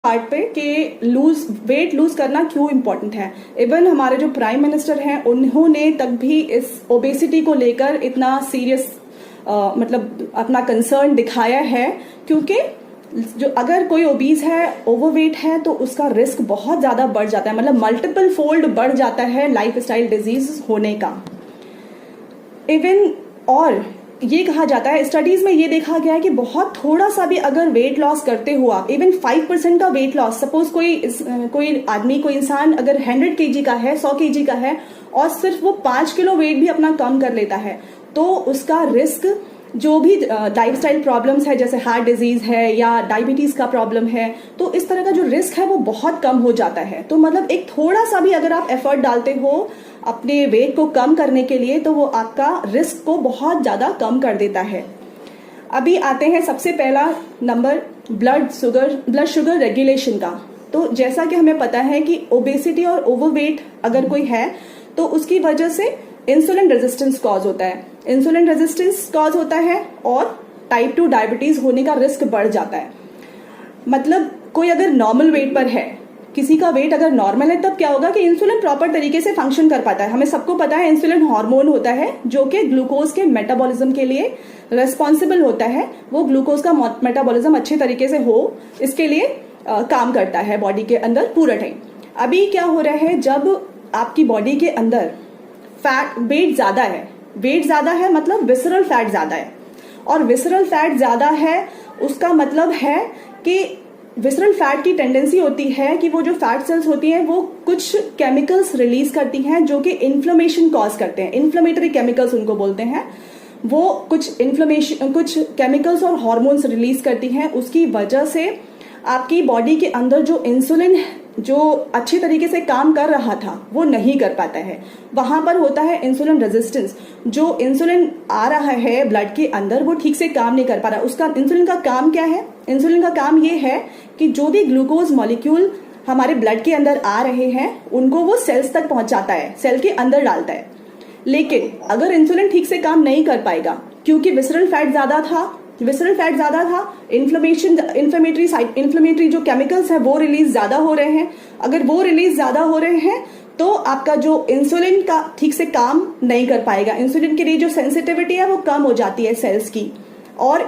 Part पे कि weight lose करना क्यों इम्पोर्टेंट है। इवन हमारे जो प्राइम मिनिस्टर हैं उन्होंने तक भी इस ओबेसिटी को लेकर इतना सीरियस मतलब अपना कंसर्न दिखाया है, क्योंकि जो अगर कोई ओबीज है, ओवरवेट है, तो उसका रिस्क बहुत ज्यादा बढ़ जाता है, मतलब मल्टीपल फोल्ड बढ़ जाता है लाइफस्टाइल डिजीज होने का। इवन और ये कहा जाता है, स्टडीज में ये देखा गया है कि बहुत थोड़ा सा भी अगर वेट लॉस करते हो आप, इवन 5% का वेट लॉस, सपोज कोई आदमी, कोई इंसान अगर 100 kg का है, 100 kg का है और सिर्फ वो 5 किलो वेट भी अपना कम कर लेता है, तो उसका रिस्क जो भी लाइफस्टाइल प्रॉब्लम्स है, जैसे हार्ट डिजीज है या डायबिटीज का प्रॉब्लम है, तो इस तरह का जो रिस्क है वो बहुत कम हो जाता है। तो मतलब एक थोड़ा सा भी अगर आप एफर्ट डालते हो अपने वेट को कम करने के लिए, तो वो आपका रिस्क को बहुत ज्यादा कम कर देता है। अभी आते हैं सबसे पहला नंबर ब्लड शुगर रेगुलेशन का। तो जैसा कि हमें पता है कि ओबेसिटी और ओवरवेट अगर कोई है तो उसकी वजह से इंसुलिन रेजिस्टेंस कॉज होता है, इंसुलिन रेजिस्टेंस कॉज होता है और टाइप 2 डायबिटीज होने का रिस्क बढ़ जाता है। मतलब कोई अगर नॉर्मल वेट पर है, किसी का वेट अगर नॉर्मल है, तब क्या होगा कि इंसुलिन प्रॉपर तरीके से फंक्शन कर पाता है। हमें सबको पता है इंसुलिन हार्मोन होता है जो कि ग्लूकोज के मेटाबॉलिज्म के लिए रेस्पॉन्सिबल होता है। वो ग्लूकोज का मेटाबॉलिज्म अच्छे तरीके से हो, इसके लिए काम करता है बॉडी के अंदर पूरा टाइम। अभी क्या हो रहा है, जब आपकी बॉडी के अंदर वेट ज्यादा है मतलब विसरल फैट ज्यादा है, और विसरल फैट ज्यादा है उसका मतलब है कि विसरल फैट की टेंडेंसी होती है कि वो जो फैट सेल्स होती हैं वो कुछ केमिकल्स रिलीज करती हैं जो कि इन्फ्लेमेशन कॉज करते हैं, इन्फ्लेमेटरी केमिकल्स उनको बोलते हैं। वो कुछ केमिकल्स और हार्मोन्स रिलीज करती हैं, उसकी वजह से आपकी बॉडी के अंदर जो इंसुलिन जो अच्छे तरीके से काम कर रहा था वो नहीं कर पाता है। वहां पर होता है इंसुलिन रेजिस्टेंस। जो इंसुलिन आ रहा है ब्लड के अंदर वो ठीक से काम नहीं कर पा रहा। उसका इंसुलिन का काम क्या है? इंसुलिन का काम ये है कि जो भी ग्लूकोज मॉलिक्यूल हमारे ब्लड के अंदर आ रहे हैं उनको वो सेल्स तक पहुंचाता है, सेल के अंदर डालता है। लेकिन अगर इंसुलिन ठीक से काम नहीं कर पाएगा क्योंकि विसरल फैट ज्यादा था, इन्फ्लेमेटरी जो केमिकल्स है वो रिलीज ज्यादा हो रहे हैं। अगर वो रिलीज ज्यादा हो रहे हैं तो आपका जो इंसुलिन का ठीक से काम नहीं कर पाएगा। इंसुलिन के लिए जो सेंसिटिविटी है वो कम हो जाती है सेल्स की, और